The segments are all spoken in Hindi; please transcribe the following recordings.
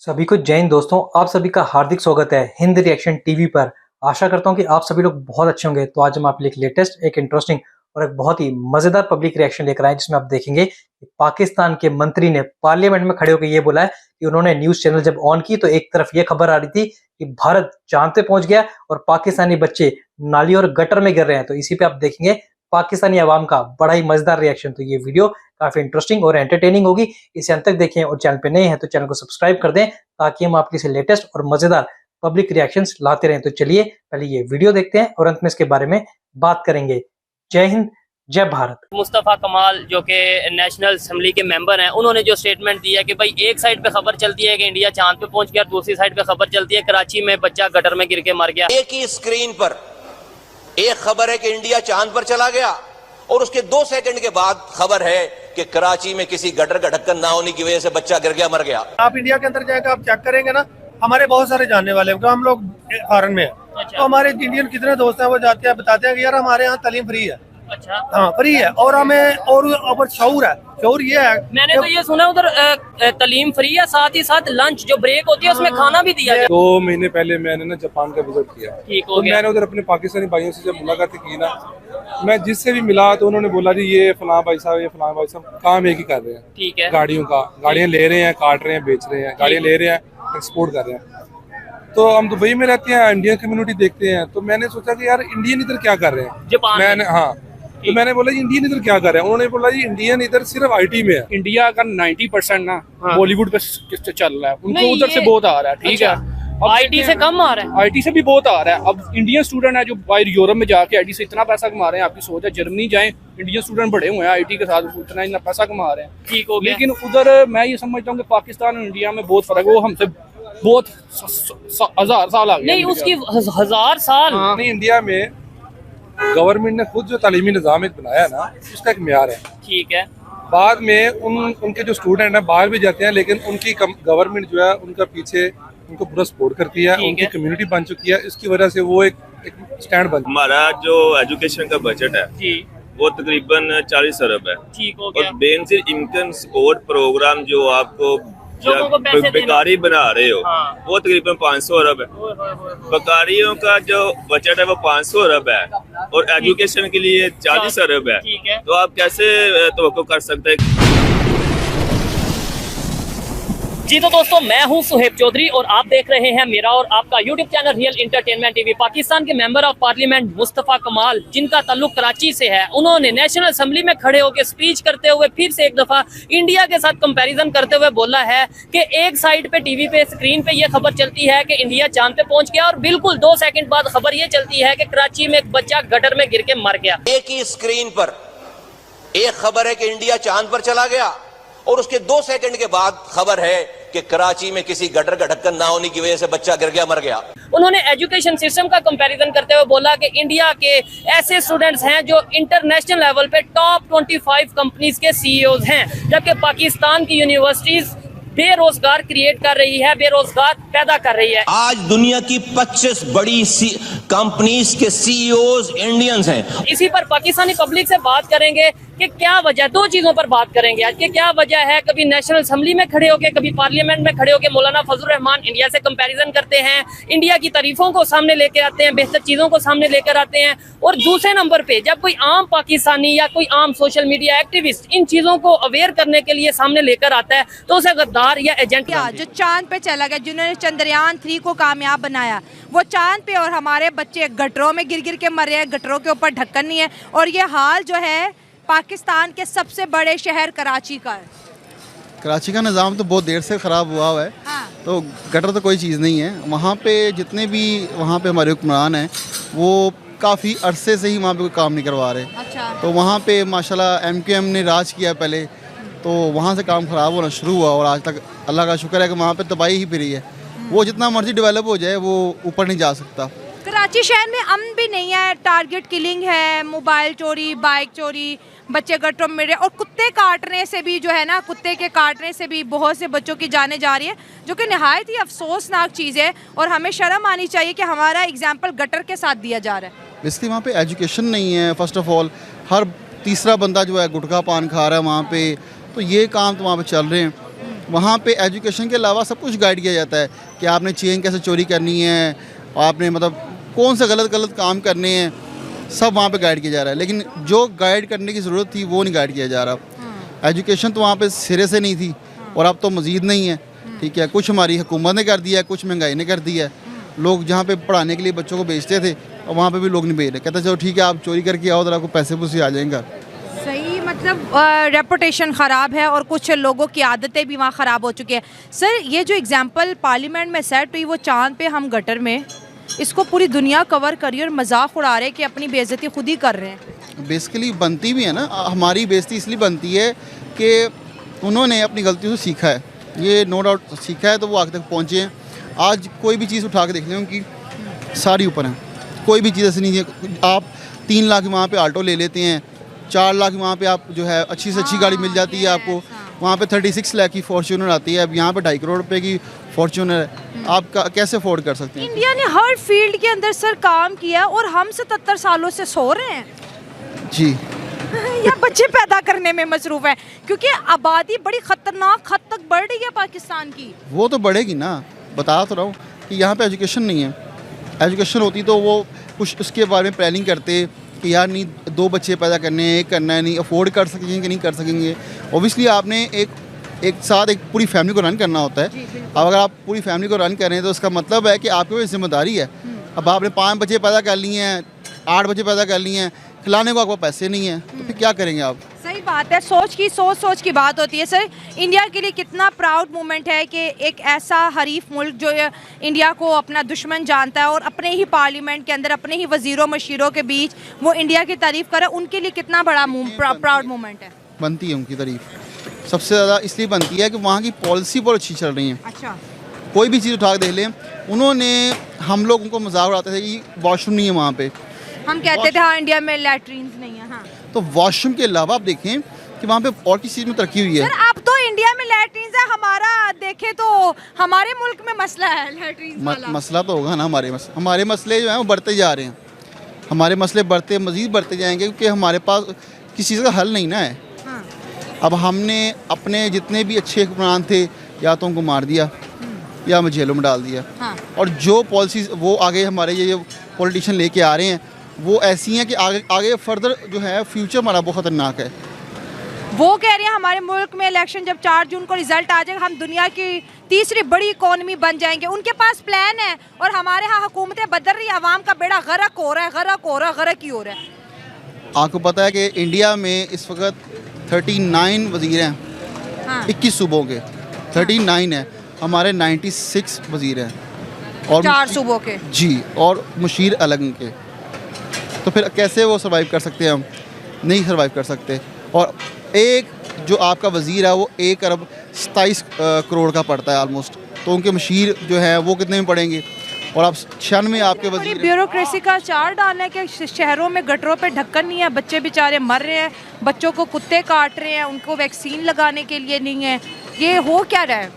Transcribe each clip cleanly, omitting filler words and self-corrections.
सभी को जय हिंद दोस्तों, आप सभी का हार्दिक स्वागत है हिंद रिएक्शन टीवी पर। आशा करता हूं कि आप सभी लोग बहुत अच्छे होंगे। तो आज हम आपके लिए एक लेटेस्ट, एक इंटरेस्टिंग और एक बहुत ही मजेदार पब्लिक रिएक्शन लेकर आए, जिसमें आप देखेंगे कि पाकिस्तान के मंत्री ने पार्लियामेंट में खड़े होकर ये बोला है कि उन्होंने न्यूज चैनल जब ऑन की तो एक तरफ ये खबर आ रही थी कि भारत चांद पे पहुंच गया और पाकिस्तानी बच्चे नाली और गटर में गिर रहे हैं। तो इसी पे आप देखेंगे पाकिस्तानी अवाम का बड़ा ही मजेदार रिएक्शन। तो ये वीडियो काफी इंटरेस्टिंग और एंटरटेनिंग होगी, इसे अंत तक देखें और चैनल पे नए हैं तो चैनल को सब्सक्राइब कर दें ताकि हम आपके लिए लेटेस्ट और मजेदार पब्लिक रिएक्शंस लाते रहें। तो चलिए पहले ये वीडियो देखते हैं और अंत में इसके बारे में बात करेंगे। जय हिंद, जय भारत। मुस्तफ़ा कमाल जो कि नेशनल असेंबली के मेंबर हैं, उन्होंने जो स्टेटमेंट दिया कि भाई एक साइड पे खबर चलती है कि इंडिया चांद पे पहुंच गया, दूसरी साइड पे खबर चलती है कराची में बच्चा गटर में गिर के मर गया। एक ही स्क्रीन पर एक खबर है कि इंडिया चांद पर चला गया और उसके 2 सेकंड के बाद खबर है कि कराची में किसी गटर का ढक्कन ना होने की वजह से बच्चा गिर गया, मर गया। आप इंडिया के अंदर जाएगा, आप चेक करेंगे ना, हमारे बहुत सारे जानने वाले हैं, हम लोग फॉरेन में हैं। अच्छा। तो हमारे इंडियन कितने दोस्त हैं, वो जाते हैं बताते हैं कि यार हमारे यहाँ तालीम फ्री है। अच्छा। हाँ, फ्री है और हमें और शऊर है। शऊर ये है, मैंने तो ये सुना उधर तालीम फ्री है, साथ ही साथ लंच जो ब्रेक होती है उसमें खाना भी दिया जाता है। 2 महीने पहले मैंने ना जापान का विजिट किया। ठीक हो तो गया। मैंने उधर अपने पाकिस्तानी भाइयों से जब मुलाकात की ना, मैं जिससे भी मिला तो उन्होंने बोला जी ये फलां भाई साहब, ये फलां भाई साहब काम एक ही कर रहे हैं। ठीक है। गाड़ियों का, गाड़ियाँ ले रहे हैं, काट रहे हैं, बेच रहे हैं, गाड़ियाँ ले रहे हैं, एक्सपोर्ट कर रहे हैं। तो हम दुबई में रहते हैं, इंडियन कम्युनिटी देखते हैं, तो मैंने सोचा कि यार इंडियन इधर क्या कर रहे हैं। जापान में। मैंने तो मैंने बोला इंडियन इधर क्या कर रहे हैं। उन्होंने बोला जी इंडियन इधर सिर्फ आईटी में है। इंडिया का 90% ना बॉलीवुड पे चल रहा है, उनको नहीं, उधर से बहुत आ रहा है। ठीक अच्छा, है, आईटी से कम आ रहा है। आईटी से भी बहुत आ रहा है। अब इंडियन स्टूडेंट है जो बाहर यूरोप में जाके आईटी से इतना पैसा कमा रहे हैं, आपकी सोच है जर्मनी जाएं, इंडियन स्टूडेंट बड़े हुए हैं आईटी के साथ, इतना पैसा कमा रहे हैं। ठीक हो गया। लेकिन उधर मैं ये समझता हूँ कि पाकिस्तान और इंडिया में बहुत फर्क है, वो हमसे बहुत 1000 साल आ गया। नहीं, उसकी 1000 साल। नहीं, इंडिया में गवर्नमेंट ने खुद जो तालीमी निज़ाम एक बनाया ना, उसका एक म्यार है। ठीक है। बाद में उनके जो स्टूडेंट हैं बाहर भी जाते हैं, लेकिन उनकी गवर्नमेंट जो है उनका पीछे उनको पूरा सपोर्ट करती है, उनकी कम्युनिटी बन चुकी है। इसकी वजह से वो एक स्टैंड बन। हमारा जो एजुकेशन का बजट है जी, वो तकरीबन 40 अरब है। ठीक हो गया। और बेनजीर इनकम सपोर्ट प्रोग्राम जो आपको लोगों को पैसे बेकारी बना रहे हो, हाँ। वो तकरीबन 500 अरब है। बेकारियों का जो बजट है वो 500 अरब है और एजुकेशन के लिए 40 अरब है। ठीक है। तो आप कैसे तवक्को कर सकते हैं? जी तो दोस्तों, मैं हूं सुहेब चौधरी और आप देख रहे हैं मेरा और आपका YouTube channel real entertainment TV. Pakistan के मेंबर ऑफ पार्लियामेंट मुस्तफ़ा कमाल, जिनका ताल्लुक कराची से है, उन्होंने नेशनल असेंबली में खड़े होकर स्पीच करते हुए फिर से एक दफा इंडिया के साथ कंपैरिजन करते हुए बोला है कि एक साइड पे टीवी पे स्क्रीन पे ये खबर चलती है कि इंडिया चांद पे पहुंच गया और बिल्कुल 2 सेकंड बाद खबर ये चलती है कि कराची में एक बच्चा गटर में गिर के मर गया। एक ही स्क्रीन पर एक खबर है कि इंडिया चांद पर चला गया और उसके 2 सेकंड के बाद खबर है कि कराची में किसी गटर का ढक्कन ना होने की वजह से बच्चा गिर गया, मर गया। उन्होंने एजुकेशन सिस्टम का कंपैरिजन करते हुए बोला कि इंडिया के ऐसे स्टूडेंट्स हैं जो इंटरनेशनल लेवल पे टॉप 25 कंपनीज के सीईओज हैं, जबकि पाकिस्तान की यूनिवर्सिटीज बेरोजगार क्रिएट कर रही है, बेरोजगार पैदा कर रही है। आज दुनिया की 25 बड़ी कंपनीज के सीईओज इंडियंस हैं। इसी पर पाकिस्तानी पब्लिक से बात करेंगे कि क्या वजह, 2 चीजों पर बात करेंगे आज कि क्या वजह है। कभी नेशनल असेंबली में खड़े होकर, कभी पार्लियामेंट में खड़े होकर मौलाना फजल रहमान इंडिया से कंपैरिजन करते हैं, इंडिया की तारीफों को सामने लेकर आते हैं, बेहतर चीजों को सामने लेकर आते हैं। और दूसरे नंबर पे जब कोई आम पाकिस्तानी या कोई आम सोशल मीडिया एक्टिविस्ट इन चीजों को अवेयर करने के लिए सामने लेकर आता है तो उसे गद्दार या एजेंट जो चांद पे चला गया, जिन्होंने चंद्रयान 3 को कामयाब बनाया, वो चांद पे, और हमारे बच्चे गटरों में गिर गिर के मर रहे हैं, गटरों के ऊपर ढक्कन नहीं है। और ये हाल जो है पाकिस्तान के सबसे बड़े शहर कराची का है। कराची का निज़ाम तो बहुत देर से ख़राब हुआ है। हाँ। तो गटर तो कोई चीज़ नहीं है वहाँ पे। जितने भी वहाँ पे हमारे हुक्मरान हैं वो काफ़ी अरसे से ही वहाँ पे कोई काम नहीं करवा रहे। अच्छा। तो वहाँ पे माशाल्लाह MQM ने राज किया पहले, तो वहाँ से काम ख़राब होना शुरू हुआ और आज तक अल्लाह का शुक्र है कि वहाँ पे तबाही ही फिरी है। वो जितना मर्जी डेवलप हो जाए वो ऊपर नहीं जा सकता। कराची शहर में अमन भी नहीं है, टारगेट किलिंग है, मोबाइल चोरी, बाइक चोरी, बच्चे गटरों में मिल रहे, और कुत्ते काटने से भी जो है ना, कुत्ते के काटने से भी बहुत से बच्चों की जाने जा रही है, जो कि नहायत ही अफसोसनाक चीज़ है। और हमें शर्म आनी चाहिए कि हमारा एग्जाम्पल गटर के साथ दिया जा रहा है। इसलिए वहाँ पे एजुकेशन नहीं है। फ़र्स्ट ऑफ ऑल हर तीसरा बंदा जो है गुटखा पान खा रहा है वहाँ पे। तो ये काम तो वहाँ पे चल रहे हैं। वहाँ पे एजुकेशन के अलावा सब कुछ गाइड किया जाता है कि आपने चेन कैसे चोरी करनी है, आपने मतलब कौन से गलत काम करने हैं, सब वहाँ पे गाइड किया जा रहा है। लेकिन जो गाइड करने की ज़रूरत थी वो नहीं गाइड किया जा रहा। एजुकेशन तो वहाँ पे सिरे से नहीं थी और अब तो मज़ीद नहीं है। ठीक है, कुछ हमारी हुकूमत ने कर दिया है, कुछ महंगाई ने कर दिया है। लोग जहाँ पे पढ़ाने के लिए बच्चों को भेजते थे और वहाँ पे भी लोग नहीं भेज रहे, कहते चलो ठीक है आप चोरी करके आओ, तो आपको पैसे आ जाएंगे। सही, मतलब रेपुटेशन ख़राब है और कुछ लोगों की आदतें भी वहाँ ख़राब हो चुकी है। सर, ये जो एग्जांपल पार्लियामेंट में सेट हुई वो चांद पे हम गटर में, इसको पूरी दुनिया कवर कर रही है और मजाक उड़ा रहे हैं कि अपनी बेइज्जती खुद ही कर रहे हैं। बेसिकली बनती भी है ना, हमारी बेइज्जती इसलिए बनती है कि उन्होंने अपनी गलतियों से सीखा है, ये नो डाउट सीखा है, तो वो आगे तक पहुँचे हैं। आज कोई भी चीज़ उठा के देख लें उनकी सारी ऊपर है, कोई भी चीज़ ऐसी नहीं है। आप 3 लाख वहाँ पे आल्टो ले लेते हैं, 4 लाख वहाँ पे आप जो है अच्छी से अच्छी गाड़ी मिल जाती है आपको, वहाँ पे 36 लाख की फॉर्च्यूनर आती है। अब यहाँ पे 2.5 करोड़ रुपए की फॉर्च्यूनर है, आप कैसे अफोर्ड कर सकते हैं? इंडिया ने हर फील्ड के अंदर सर काम किया और हम 77 सालों से सो रहे हैं जी। या बच्चे पैदा करने में मसरूफ है, क्योंकि आबादी बड़ी खतरनाक हद तक बढ़ रही है पाकिस्तान की। वो तो बढ़ेगी ना, बता तो रहा हूँ कि यहाँ पे एजुकेशन नहीं है। एजुकेशन होती तो वो कुछ उसके बारे में प्लानिंग करते कि यार नहीं 2 बच्चे पैदा करने हैं, एक करना है, नहीं अफोर्ड कर सकेंगे कि नहीं कर सकेंगे। ओबियसली आपने एक साथ एक पूरी फैमिली को रन करना होता है। अब अगर आप पूरी फैमिली को रन कर रहे हैं तो उसका मतलब है कि आपके ऊपर जिम्मेदारी है। अब आपने 5 बच्चे पैदा कर लिए हैं, 8 बच्चे पैदा कर लिए हैं, खिलाने को आपको पैसे नहीं है, तो फिर क्या करेंगे आप? सही बात है, सोच की बात होती है। सर, इंडिया के लिए कितना प्राउड मोमेंट है कि एक ऐसा हरीफ मुल्क जो इंडिया को अपना दुश्मन जानता है और अपने ही पार्लियामेंट के अंदर अपने ही वजीरों मशीरों के बीच वो इंडिया की तारीफ करे, उनके लिए कितना बड़ा प्राउड मोमेंट है। बनती है उनकी तारीफ सबसे ज़्यादा इसलिए बनती है कि वहाँ की पॉलिसी बहुत अच्छी चल रही है। अच्छा, कोई भी चीज़ उठा के देख लें, उन्होंने, हम लोग उनको मजाक उड़ाते थे कि वॉशरूम नहीं है वहाँ पे, हम कहते थे हाँ इंडिया में लैट्रीन्स नहीं है। हाँ, तो वॉशरूम के अलावा आप देखें कि वहाँ पे और किस चीज़ में तरक्की हुई है। सर, अब तो इंडिया में लैट्रीन्स है, हमारा देखे तो हमारे मुल्क में मसला है लैट्रीन्स वाला। मसला तो होगा ना, हमारे मसले जो हैं वो बढ़ते जा रहे हैं, हमारे मसले मज़ीद बढ़ते जाएंगे क्योंकि हमारे पास किसी चीज़ का हल नहीं ना है। हाँ। अब हमने अपने जितने भी अच्छे हुक्मरान थे या तो उनको मार दिया या हमें जेलों में डाल दिया। हाँ। और जो पॉलिसीज़ वो आगे हमारे ये पॉलिटिशियन लेके आ रहे हैं वो ऐसी हैं कि आगे फर्दर जो है फ्यूचर हमारा बहुत ख़तरनाक है। वो कह रहे हैं हमारे मुल्क में इलेक्शन जब 4 जून को रिजल्ट आ जाएगा हम दुनिया की तीसरी बड़ी इकोनॉमी बन जाएंगे। उनके पास प्लान है और हमारे यहाँ हुकूमतें बदल रही है, आवाम का बेड़ा गरक हो रहा है, गरक ही हो रहा है। आपको पता है कि इंडिया में इस वक्त 39 वज़ीर हैं। हाँ। 21 सूबों के 39 हैं, हमारे 96 वज़ीर हैं और 4 सूबों के जी, और मुशीर अलग के। तो फिर कैसे वो सर्वाइव कर सकते हैं? हम नहीं सर्वाइव कर सकते। और एक जो आपका वज़ीर है वो 1 अरब 27 करोड़ का पड़ता है ऑलमोस्ट, तो उनके मुशीर जो है वो कितने में पड़ेंगे? और आप 96 आपके वज़ीर, ब्यूरोक्रेसी का चार डालना है कि शहरों में गटरों पे ढक्कन नहीं है, बच्चे बेचारे मर रहे हैं, बच्चों को कुत्ते काट रहे हैं, उनको वैक्सीन लगाने के लिए नहीं है। ये हो क्या रहा है?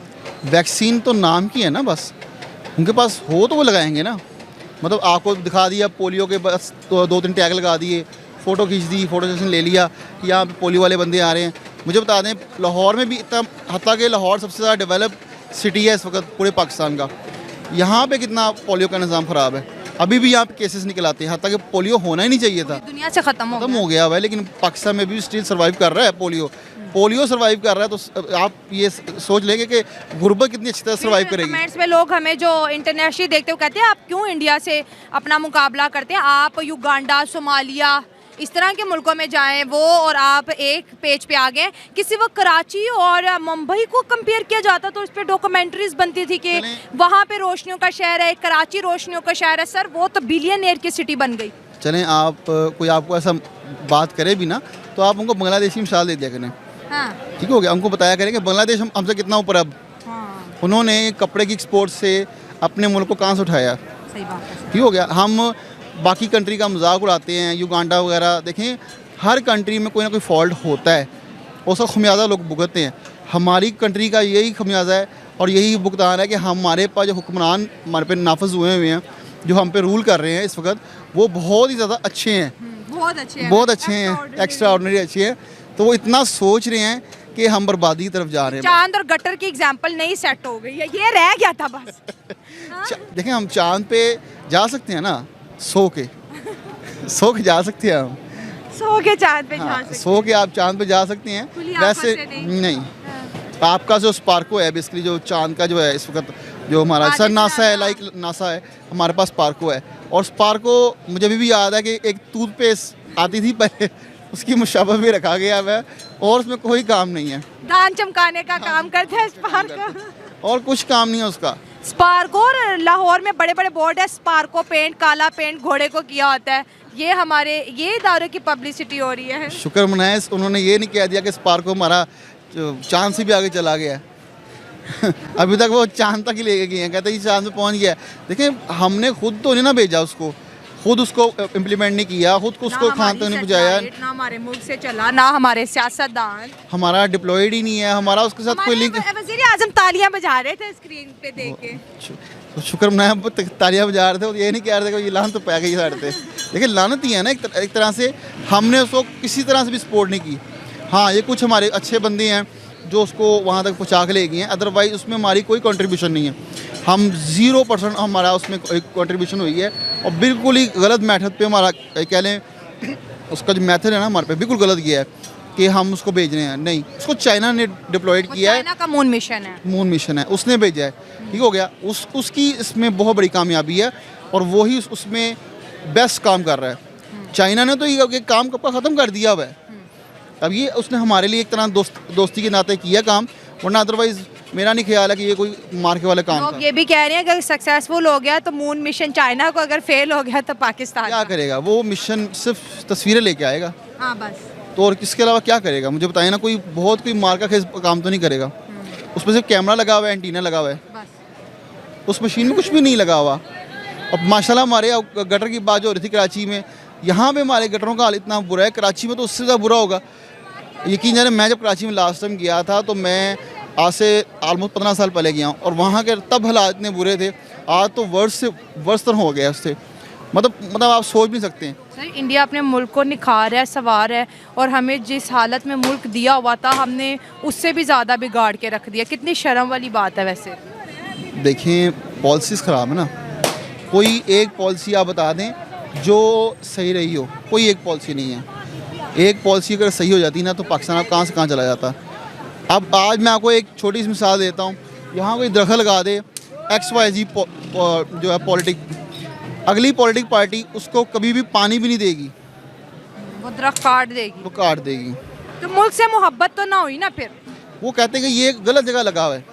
वैक्सीन तो नाम की है ना, बस उनके पास हो तो वो लगाएंगे ना। मतलब आपको दिखा दिया पोलियो के, बस तो 2-3 टैग लगा दिए, फ़ोटो खींच दी, फ़ोटो सेशन ले लिया कि यहाँ पे पोलियो वाले बंदे आ रहे हैं। मुझे बता दें लाहौर में भी इतना, हत्ता कि लाहौर सबसे ज़्यादा डेवलप सिटी है इस वक्त पूरे पाकिस्तान का, यहाँ पे कितना पोलियो का निज़ाम ख़राब है। अभी भी यहाँ पे केसेस निकल आते हैं, हत्ता कि पोलियो होना ही नहीं चाहिए था, दुनिया से ख़त्म हो गया हुआ है। लेकिन पाकिस्तान में भी स्टिल सर्वाइव कर रहा है पोलियो सर्वाइव कर रहा है। तो आप ये सोच लेंगे कि गुर्बत कितनी अच्छी तरह सर्वाइव करेगी। कमेंट्स में लोग हमें जो इंटरनेशनली देखते हुए कहते हैं आप क्यों इंडिया से अपना मुकाबला करते हैं, आप युगांडा, सोमालिया इस तरह के मुल्कों में जाएं वो, और आप एक पेज पे आ गए। किसी वक्त कराची और मुंबई को कंपेयर किया जाता तो उस पर डॉक्यूमेंट्रीज बनती थी कि वहाँ पे रोशनियों का शहर है, कराची रोशनियों का शहर है। सर, वो तो बिलियनियर की सिटी बन गई। चलें, आप कोई आपको ऐसा बात करे भी ना तो आप उनको बांग्लादेश की मिसाल दे दिया करें। हाँ। ठीक हो गया, उनको बताया करें कि बांग्लादेश हमसे कितना ऊपर। अब हाँ। उन्होंने कपड़े की एक्सपोर्ट से अपने मुल्क को कहाँ से उठाया? सही बात है। ठीक हो गया। हम बाकी कंट्री का मजाक उड़ाते हैं, युगांडा वगैरह, देखें हर कंट्री में कोई ना कोई फॉल्ट होता है, उसका खमियाजा लोग भुगतते हैं। हमारी कंट्री का यही खमियाजा है और यही भुगतान है कि हमारे पास जो हुक्मरान हमारे पे नाफज हुए हैं, जो हम पे रूल कर रहे हैं इस वक्त, वो बहुत ही ज़्यादा अच्छे हैं, बहुत अच्छे हैं, एक्स्ट्रा ऑर्डिनरी अच्छे हैं। तो वो इतना सोच रहे हैं कि हम बर्बादी की तरफ जा रहे हैं। चांद और गटर की एग्जांपल नहीं सेट हो गई है, ये रह गया था बस। देखें हम चांद पे जा सकते हैं ना, सो के जा सकते हैं हम, सो के चांद पे जा हाँ, सकते सो के आप चांद पे जा सकते हैं। खुली आंखों वैसे से नहीं, आपका जो स्पार्को है बेसिकली, जो चांद का जो है इस वक्त जो हमारा सर नासा है, लाइक नासा है, हमारे पास स्पार्को है। और स्पार्को मुझे अभी भी याद है कि एक टूथपेस्ट आती थी पहले, उसकी मुशाबा भी रखा गया है और उसमें कोई काम नहीं है, दान चमकाने का काम करता है स्पार्को, और कुछ काम नहीं है उसका। स्पार्को। और लाहौर में बड़े बड़े बोर्ड है, स्पार्को पेंट, काला पेंट घोड़े को किया होता है। ये हमारे ये इदारे की पब्लिसिटी हो रही है। शुक्र मनाए उन्होंने ये नहीं कह दिया कि स्पार्को हमारा चांद से भी आगे चला गया है। अभी तक वो चांद तक ही लेके गए हैं, कहते हैं चांद में पहुंच गया है। देखिए हमने खुद तो नहीं ना भेजा उसको, खुद उसको इम्प्लीमेंट नहीं किया, खुद को उसको खान तक नहीं पहुँचाया, ना हमारे मुल्क से चला, ना हमारे सियासतदान, हमारा डिप्लॉयड ही नहीं है, हमारा उसके साथ कोई लिंक। वज़ीर आज़म तालियां बजा रहे थे स्क्रीन पे देख के, तो शुक्र मनाया तालियां बजा रहे थे, और ये नहीं कह रहे थे कि ये लान तो पै गई साइड पे। देखिए लानत ही है ना एक तरह से, हमने उसको किसी तरह से भी सपोर्ट नहीं की। हाँ ये कुछ हमारे अच्छे बंदे हैं जो उसको वहाँ तक पहुँचा के ले गए हैं, अदरवाइज़ उसमें हमारी कोई कंट्रीब्यूशन नहीं है। हम 0% हमारा उसमें कंट्रीब्यूशन हुई है, और बिल्कुल ही गलत मेथड पे हमारा कह लें, उसका जो मेथड है ना हमारे पे बिल्कुल गलत गया है कि हम उसको भेज रहे हैं। नहीं, उसको चाइना ने डिप्लॉयड किया है, चाइना का मून मिशन है, उसने भेजा है, ठीक हो गया। उसकी इसमें बहुत बड़ी कामयाबी है, और वही उसमें बेस्ट काम कर रहा है। चाइना ने तो ये काम ख़त्म कर दिया हुआ है। अब ये उसने हमारे लिए एक तरह दोस्ती के नाते किया काम, वरना अदरवाइज़ मेरा नहीं ख्याल है कि ये कोई मार के वाले काम लोग ये भी कह रहे हैं कि अगर सक्सेसफुल हो गया तो मून मिशन चाइना को, अगर फेल हो गया तो पाकिस्तान क्या करेगा। वो मिशन सिर्फ तस्वीरें लेके आएगा, हाँ बस। तो और किसके अलावा क्या करेगा मुझे बताइए ना। कोई मार का खेस काम तो नहीं करेगा। उसमें सिर्फ कैमरा लगा हुआ है, एंटीना लगा हुआ है, उस मशीन में कुछ भी नहीं लगा हुआ। अब माशाल्लाह हमारे गटर की बात जो हो रही थी कराची में, यहाँ पे हमारे गटरों का हाल इतना बुरा है, कराची में तो उससे ज़्यादा बुरा होगा। यकीन जाने मैं जब कराची में लास्ट टाइम गया था तो मैं आज से ऑलमोस्ट 15 साल पहले गया हूँ, और वहाँ के तब हालात इतने बुरे थे, आज तो वर्ष से वर्ष तरह हो गया उससे। मतलब आप सोच नहीं सकते हैं। सर इंडिया अपने मुल्क को निखार है, सवार है, और हमें जिस हालत में मुल्क दिया हुआ था हमने उससे भी ज़्यादा बिगाड़ के रख दिया। कितनी शर्म वाली बात है। वैसे देखें पॉलिसीज़ ख़राब है ना, कोई एक पॉलिसी आप बता दें जो सही रही हो, कोई एक पॉलिसी नहीं है। एक पॉलिसी अगर सही हो जाती ना तो पाकिस्तान अब कहाँ से कहाँ चला जाता। अब आज मैं आपको एक छोटी सी मिसाल देता हूँ, यहाँ कोई दरख्त लगा दे XYZ जो है पॉलिटिक, अगली पॉलिटिक पार्टी उसको कभी भी पानी भी नहीं देगी, वो दरख्त काट देगी, तो मुल्क से मोहब्बत तो ना हुई ना। फिर वो कहते हैं कि ये गलत जगह लगा हुआ है,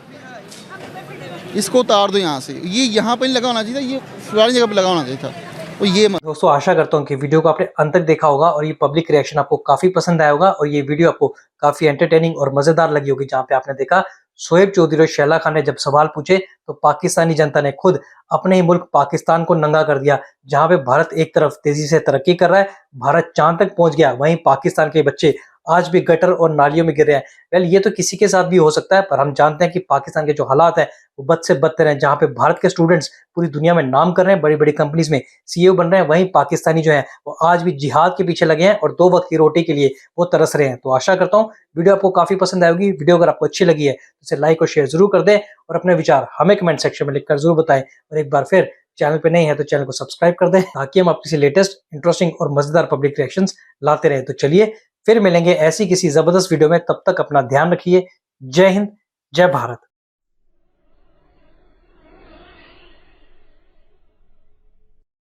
इसको उतार दो यहाँ से, ये यहाँ पर नहीं लगा होना चाहिए था, ये फलानी जगह पर लगा होना चाहिए था। तो ये दोस्तों आशा करता हूँ कि वीडियो को आपने अंत तक देखा होगा और ये पब्लिक रिएक्शन आपको काफी पसंद आया होगा, और ये वीडियो आपको काफी एंटरटेनिंग और मजेदार लगी होगी, जहाँ पे आपने देखा शोएब चौधरी और शैला खान ने जब सवाल पूछे तो पाकिस्तानी जनता ने खुद अपने ही मुल्क पाकिस्तान को नंगा कर दिया। जहाँ पे भारत एक तरफ तेजी से तरक्की कर रहा है, भारत चांद तक पहुंच गया, वहीं पाकिस्तान के बच्चे आज भी गटर और नालियों में गिर रहे हैं। वेल ये तो किसी के साथ भी हो सकता है, पर हम जानते हैं कि पाकिस्तान के जो हालात है वो बद से बदतर हैं। जहाँ पे भारत के स्टूडेंट्स पूरी दुनिया में नाम कर रहे हैं, बड़ी बड़ी कंपनीज में CEO बन रहे हैं, वहीं पाकिस्तानी जो है वो आज भी जिहाद के पीछे लगे हैं और 2 वक्त की रोटी के लिए वो तरस रहे हैं। तो आशा करता हूँ वीडियो आपको काफी पसंद आएगी। वीडियो अगर आपको अच्छी लगी है तो इसे लाइक और शेयर जरूर कर दें, और अपने विचार हमें कमेंट सेक्शन में लिखकर जरूर बताएं। और एक बार फिर चैनल पे नहीं है तो चैनल को सब्सक्राइब कर दें, ताकि हम आपके लेटेस्ट इंटरेस्टिंग और मजेदार पब्लिक रिएक्शंस लाते रहें। तो चलिए फिर मिलेंगे ऐसी किसी जबरदस्त वीडियो में, तब तक अपना ध्यान रखिए। जय हिंद, जय भारत।